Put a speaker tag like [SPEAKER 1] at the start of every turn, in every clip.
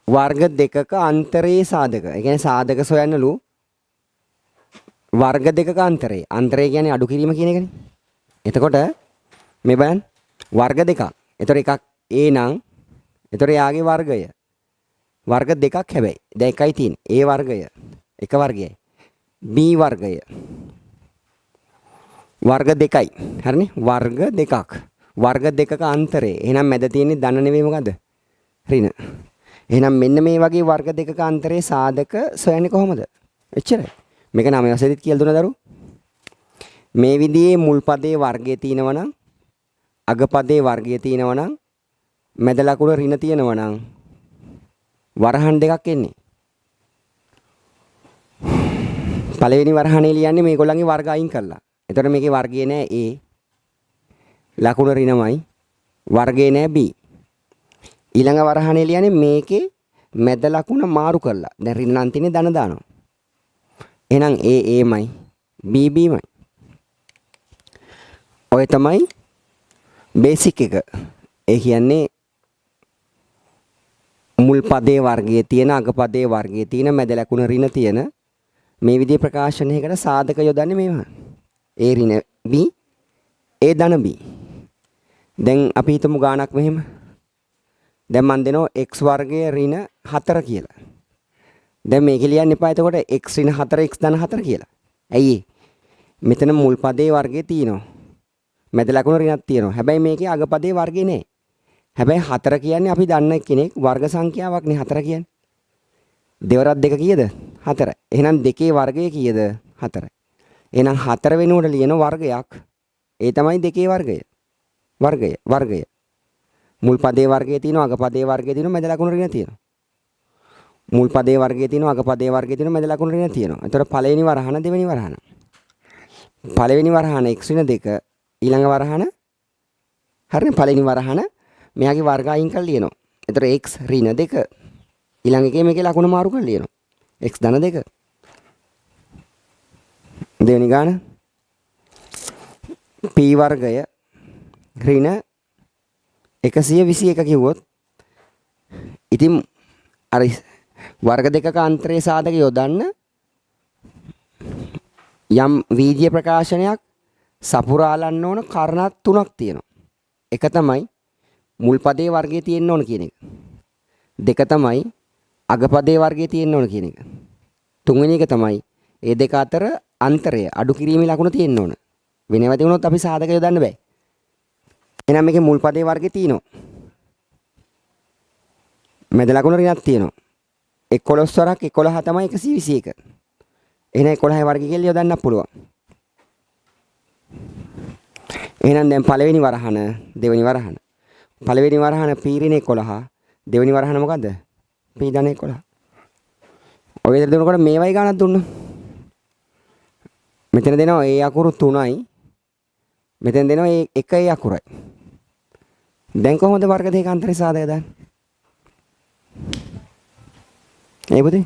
[SPEAKER 1] වර්ග දෙකක අන්තරයේ සාධක. ඒ කියන්නේ සාධක සොයන්නලු වර්ග දෙකක අන්තරය. අන්තරය කියන්නේ අඩු කිරීම කියන එකනේ. එතකොට මේ බලන්න වර්ග දෙකක්. ඒතර එකක් A නම් ඒතර යාගේ වර්ගය. වර්ග දෙකක් හැබැයි. දැන් එකයි තියෙන්නේ. A වර්ගය. එක වර්ගයයි. B වර්ගය. වර්ග දෙකයි. හරිනේ? වර්ග දෙකක්. වර්ග දෙකක අන්තරය. එහෙනම් මැද තියෙන්නේ ධන නෙවෙයි මොකද්ද? ඍණ. එහෙනම් මෙන්න මේ වගේ වර්ග දෙකක අන්තරයේ සාධක සොයන්නේ කොහොමද? එච්චරයි. මේක 9 වසරේදීත් කියලා දුන්නා දරු. මේ විදිහේ මුල් පදයේ වර්ගය තියෙනවා නම් අග පදයේ වර්ගය තියෙනවා නම් මැද ලකුණ ඍණ තියෙනවා නම් වරහන් දෙකක් එන්නේ. පළවෙනි වරහනේ ලියන්නේ මේගොල්ලන්ගේ වර්ග අයින් කරලා. එතකොට මේකේ වර්ගය නෑ A. ලකුණ ඍණමයි. වර්ගය නෑ B. ඊළඟ වරහනේ ලියන්නේ මේකේ මැද ලකුණ මාරු කරලා. දැන් ඍණ නම් තියෙන්නේ ධන දානවා. එහෙනම් A Aමයි B Bමයි. ඔය තමයි බේසික් එක. ඒ කියන්නේ මුල් පදයේ වර්ගයේ තියෙන අග පදයේ වර්ගයේ තියෙන මැද ලකුණ ඍණ තියෙන මේ විදිහේ ප්‍රකාශනයකට සාධක යොදන්නේ මේවා. A ඍණ B A ධන B. දැන් අපි හිතමු ගානක් මෙහෙම. දැන් මන් දෙනවා x වර්ගයේ ඍණ 4 කියලා. දැන් මේක ලියන්න එපා එතකොට x ඍණ 4 x ධන 4 කියලා. ඇයි මෙතන මුල් පදයේ වර්ගයේ තියෙනවා. මැද ලකුණ ඍණක් තියෙනවා. හැබැයි මේකේ අග පදයේ වර්ගේ නෑ. හැබැයි 4 කියන්නේ අපි දන්න කෙනෙක් වර්ග සංඛ්‍යාවක් නේ 4 කියන්නේ. දෙවරක් දෙක කීයද? 4. එහෙනම් දෙකේ වර්ගය කීයද? 4. එහෙනම් 4 වෙනුවට ලියන වර්ගයක්. ඒ තමයි දෙකේ වර්ගය. වර්ගය. මුල් පදයේ වර්ගයේ තියෙනවා, අග පදයේ වර්ගයේ තියෙනවා, මැද ලකුණ ඍණ තියෙනවා. මුල් පදයේ වර්ගයේ තියෙනවා, අග පදයේ වර්ගයේ තියෙනවා, මැද ලකුණ ඍණ තියෙනවා. එතකොට පළවෙනි වරහන, දෙවෙනි වරහන. පළවෙනි වරහන x ඍණ 2, ඊළඟ වරහන හරිනේ පළවෙනි වරහන මෙයාගේ වර්ග අයින් කරලා ලියනවා. එතකොට x ඍණ 2 ඊළඟ එකේ මේකේ ලකුණ මාරු කරලා ලියනවා. x ධන 2. දෙවෙනි ගාන p වර්ගය ඍණ 121 කිව්වොත් ඉතින් අර වර්ග දෙකක අන්තරයේ සාධක යොදන්න යම් වීජීය ප්‍රකාශනයක් සපුරාලන්න ඕන කාරණා තුනක් තියෙනවා. එක තමයි මුල් පදයේ වර්ගයේ තියෙන්න ඕන කියන එක. දෙක තමයි අග පදයේ වර්ගයේ තියෙන්න ඕන කියන එක. තුන්වෙනි එක තමයි මේ දෙක අතර අන්තරය අඩු කිරීමේ ලකුණ තියෙන්න ඕන. වෙනව තිබුණොත් අපි සාධක යොදන්න බෑ. එහෙනම් මේකේ මුල් පදයේ වර්ගය තියෙනවා. මැද ලකුණ ඍණක් තියෙනවා. 11 වරක් 11 තමයි 121. එහෙනම් 11 වර්ගය කියලා යොදන්නත් පුළුවන්. එහෙනම් දැන් පළවෙනි වරහන, දෙවෙනි වරහන. පළවෙනි වරහන p ඍණ 11, දෙවෙනි වරහන මොකද්ද? p ධන 11. ඔය විදිහට දෙනකොට මේවයි ගානක් දුන්නොත්. මෙතන දෙනවා a අකුරු 3යි. මෙතන දෙනවා a 1 අකුරයි. දැන් කොහොමද වර්ග දෙක අතරේ සාධක දාන්නේ? ඒ පුතේ.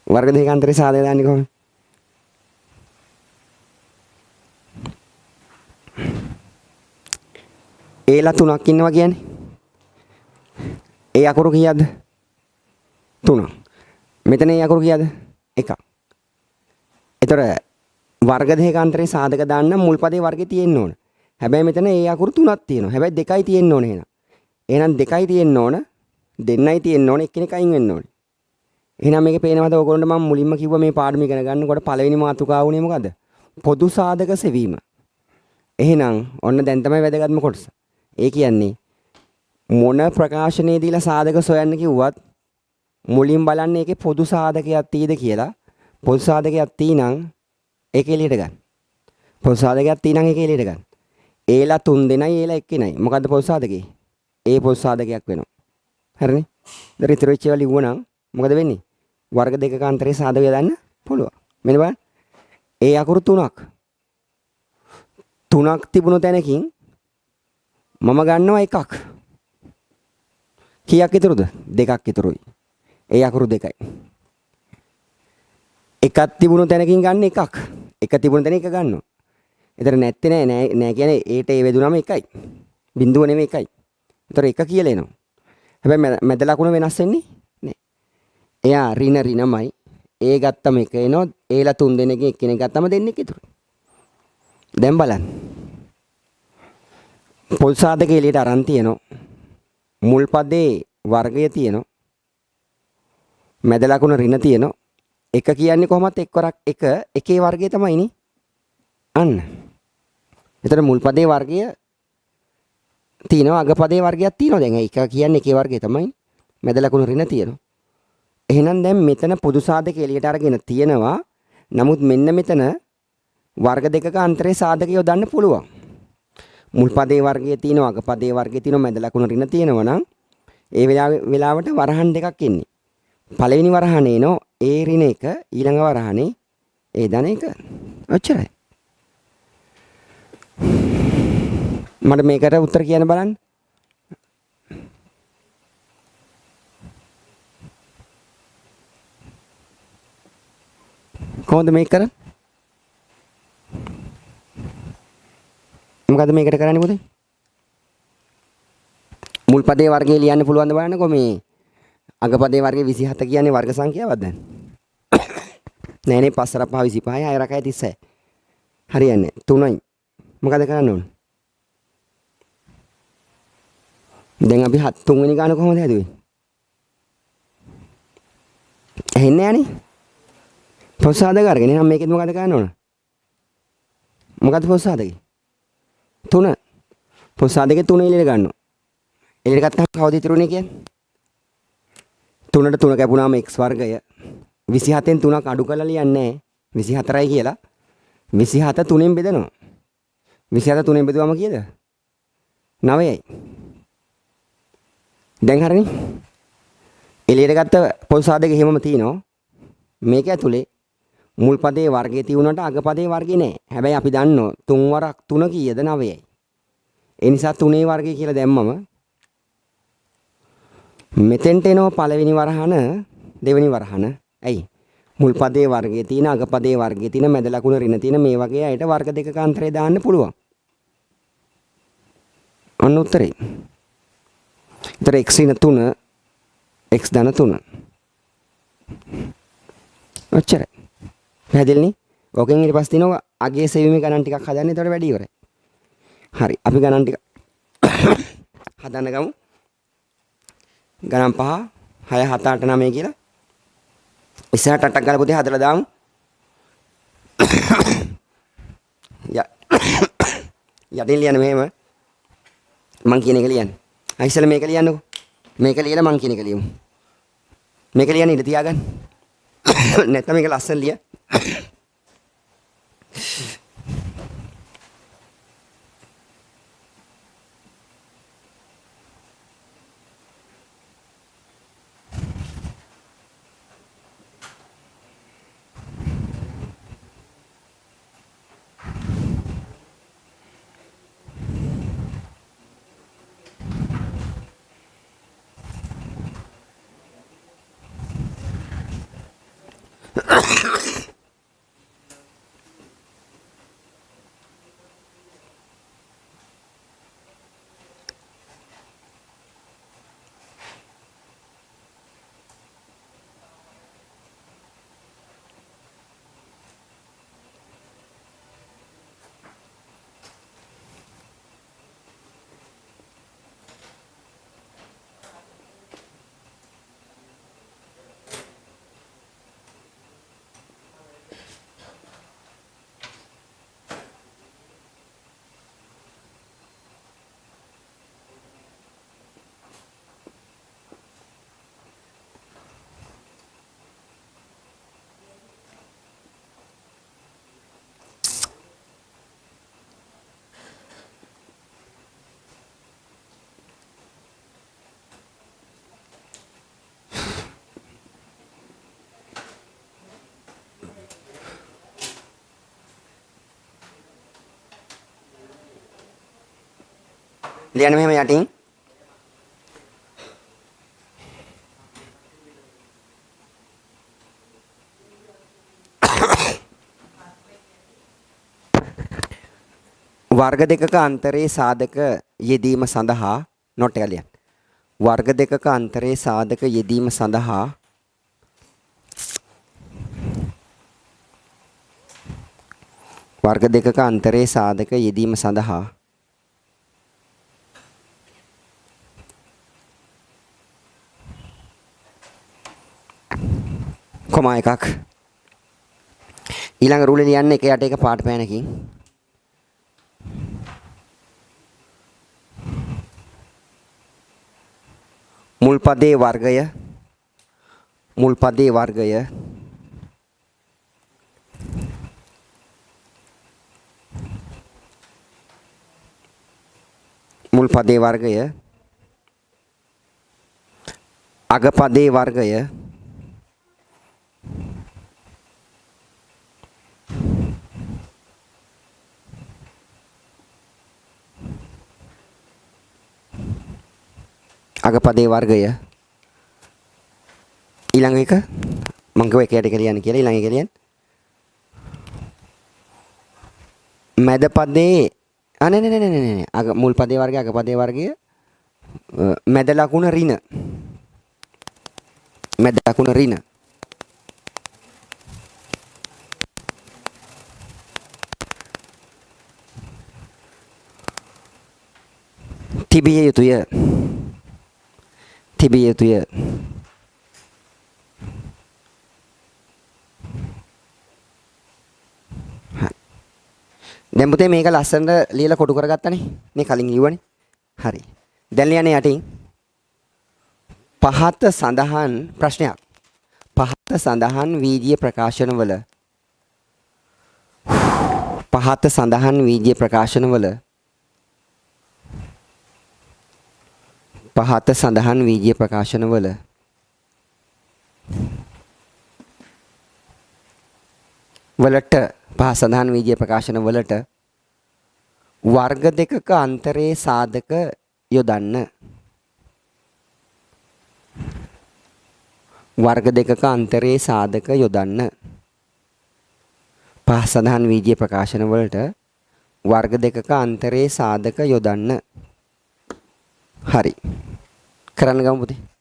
[SPEAKER 1] වර්ග දෙක අතරේ සාධක දාන්නේ කොහොමද? ඒලා 3ක් ඉන්නවා කියන්නේ. ඒ අකුරු කීයද? 3. මෙතන ඒ අකුරු කීයද? 1. ඒතර වර්ග දෙක අතරේ සාධක දාන්න මුල් පදේ වර්ගේ තියෙන්න ඕන. හැබැයි මෙතන ඒ අකුරු 3ක් තියෙනවා. හැබැයි 2යි තියෙන්න ඕන එහෙනම්. එහෙනම් 2යි තියෙන්න ඕන. දෙන්නයි තියෙන්න ඕන. එක්කෙනෙක් අයින් වෙන්න ඕනේ. එහෙනම් මේකේ පේනවද ඔයගොල්ලන්ට මම මුලින්ම කිව්වා මේ පාඩම ඉගෙන ගන්නකොට පළවෙනි මාතෘකාව උනේ මොකද්ද? පොදු සාධක සෙවීම. එහෙනම් ඔන්න දැන් තමයි වැදගත්ම කොටස. ඒ කියන්නේ මොන ප්‍රකාශනයේ දීලා සාධක සොයන්න කිව්වත් මුලින් බලන්න ඒකේ පොදු සාධකයක් තියෙද කියලා. පොදු සාධකයක් තියෙනම් ඒක එළියට ගන්න. පොදු සාධකයක් තියෙනම් ඒක එළියට ගන්න. ඒලා 3 දෙනයි ඒලා 1 දෙනයි. මොකද්ද පොදු සාධකේ? ඒ පොදු සාධකයක් වෙනවා. හරිනේ? දැන් ඉතින් ඉච්චේවල ලිව්වනම් මොකද වෙන්නේ? වර්ග දෙකක අතරේ සාධකය දාන්න පුළුවන්. මෙන්න බලන්න. ඒ අකුරු 3ක්. 3ක් තිබුණු තැනකින් මම ගන්නවා 1ක්. කීයක් ඉතුරුද? 2ක් ඉතුරුයි. ඒ අකුරු 2යි. එකක් තිබුණු තැනකින් ගන්න 1ක්. එක තිබුණු තැන එක ගන්නවා. ඒතර නැත්තේ නෑ කියන්නේ ඒට ඒ වේදුනම එකයි. බිඳුව නෙමෙයි එකයි. ඒතර එක කියලා එනවා. හැබැයි මැද ලකුණ වෙනස් වෙන්නේ නෑ. එයා රිනමයි. ඒ ගත්තම එක එනවා. ඒලා තුන් දෙනෙක්ගෙන් එක්කෙනෙක් ගත්තම දෙන්නෙක් ඉතුරු. දැන් බලන්න. පොල් සාධක එළියට අරන් තියෙනවා. මුල් පදේ වර්ගය තියෙනවා. මැද ලකුණ ඍණ තියෙනවා. එක කියන්නේ කොහොමත් එක්වරක් එකේ වර්ගය තමයිනේ. අන්න. එතන මුල් පදේ වර්ගය තියෙනවා අග පදේ වර්ගයක් තියෙනවා. දැන් එක කියන්නේ එකේ වර්ගය තමයි. මැද ලකුණ ඍණ තියෙනවා. එහෙනම් දැන් මෙතන පොදු සාධක එළියට අරගෙන තියෙනවා. නමුත් මෙන්න මෙතන වර්ග දෙකක අන්තරේ සාධක යොදන්න පුළුවන්. මුල් පදේ වර්ගයේ තියෙනවා අග පදේ වර්ගයේ තියෙනවා මැද ලකුණ ඍණ තියෙනවා නම් ඒ වෙලාවට වරහන් දෙකක් එන්නේ. පළවෙනි වරහනේ නෝ ඒ ඍණ එක ඊළඟ වරහනේ ඒ ධන එක. ඔච්චරයි. මට මේකට උත්තර කියන්න බලන්න. කොහොමද මේක කරන්නේ? මොකද මේකට කරන්නේ පුතේ? මුල් පදේ වර්ගය ලියන්න පුළුවන් ද බලන්නකෝ මේ අග පදේ වර්ගයේ 27 කියන්නේ වර්ග සංඛ්‍යාවක්ද? නෑනේ 5 රපහ 25යි 6 රකයි 36. හරියන්නේ 3යි. මොකද කරන්න ඕන? දැන් අපි 3 වෙනි ගාන කොහොමද හැදුවේ? ඇහෙන්නේ නැහනේ. පොසාදක අරගෙන එහෙනම් මේකෙත් මොකද කරන්න ඕන? මොකද පොසාදකේ? 3. පොසාදකේ 3 එළියට ගන්නවා. එළියට ගත්තාම කවුද ඉතුරුනේ කියන්නේ? 3ට 3 කැපුණාම x වර්ගය 27න් 3ක් අඩු කරලා ලියන්නේ 24යි කියලා 27 3ෙන් බෙදනවා 27 3ෙන් බෙදුවම කීයද 9යි දැන් හරිනේ එළියට ගත්ත පොල් සාධක එහෙමම තියෙනවා මේක ඇතුලේ මුල් පදේ වර්ගයේ තියුණාට අග පදේ වර්ගේ නෑ හැබැයි අපි දන්නෝ 3 වරක් 3 කීයද 9යි ඒ නිසා 3ේ වර්ගය කියලා දැම්මම මෙතෙන්ට එනවා පළවෙනි වරහන දෙවෙනි වරහන. ඇයි? මුල් පදේ වර්ගයේ තියෙන අග පදේ වර්ගයේ තියෙන මැද ලකුණ ඍණ තියෙන මේ වගේ අයට වර්ග දෙකක අන්තරය දාන්න පුළුවන්. අන්න උත්තරේ. ඒතර x ඍණ 3 x ධන 3. ඔච්චරයි. පැහැදිලිනේ? ඕකෙන් ඊට පස්සේ තියෙනවා අගයේ සෙවීමේ ගණන් ටිකක් හදන්න. ඒතකොට වැඩි ඉවරයි. හරි. අපි ගණන් ටික හදන්න ගමු. ගණන් 5 6 7 8 9 කියලා ඉස්සරහට 8ක් ගාලා පුතේ හදලා දාමු යටින් ලියන්න මෙහෙම මං කියන එක ලියන්න ඉස්සෙල්ලා මේක ලියන්නකෝ මේක ලියලා මං කියන එක ලියමු මේක ලියන්න ඉඳ තියාගන්න නැත්නම් මේක ලස්සන ලිය ලියන්න මෙහෙම යටින් වර්ග දෙකක අන්තරයේ සාධක යෙදීම සඳහා නොට් එක ලියන්න. වර්ග දෙකක අන්තරයේ සාධක යෙදීම සඳහා වර්ග දෙකක අන්තරයේ සාධක යෙදීම සඳහා කොමා එකක් ඊළඟ රූලේ ලියන්න එක යට එක පාට පෑනකින් මුල් පදයේ වර්ගය මුල් පදයේ වර්ගය මුල් පදයේ වර්ගය අග පදයේ වර්ගය අග පදයේ වර්ගය ඊළඟ එක මම කිව්වා එක යට එක ලියන්න කියලා ඊළඟ එක ලියන්න මැද පදයේ නෑ අග මුල් පදයේ වර්ගය අග පදයේ වර්ගය මැද ලකුණ ඍණ මැද ලකුණ ඍණ තිබිය යුතුය තිබිය යුතුය දැන් පුතේ මේක ලස්සනට ලියලා කොටු කරගත්තානේ මේ කලින් ලියුවනේ හරි දැන් ලියන්නේ යටින් පහත සඳහන් ප්‍රශ්නයක් පහත සඳහන් වීදියේ ප්‍රකාශනවල පහත සඳහන් වීදියේ ප්‍රකාශනවල පහත සඳහන් වීදියේ ප්‍රකාශනවල වලට පහ සඳහන් වීදියේ ප්‍රකාශන වලට වර්ග දෙකක අන්තරයේ සාධක යොදන්න වර්ග දෙකක අන්තරයේ සාධක යොදන්න පහ සඳහන් වීදියේ ප්‍රකාශන වලට වර්ග දෙකක අන්තරයේ සාධක යොදන්න හරි කරන්න ගමු පුතේ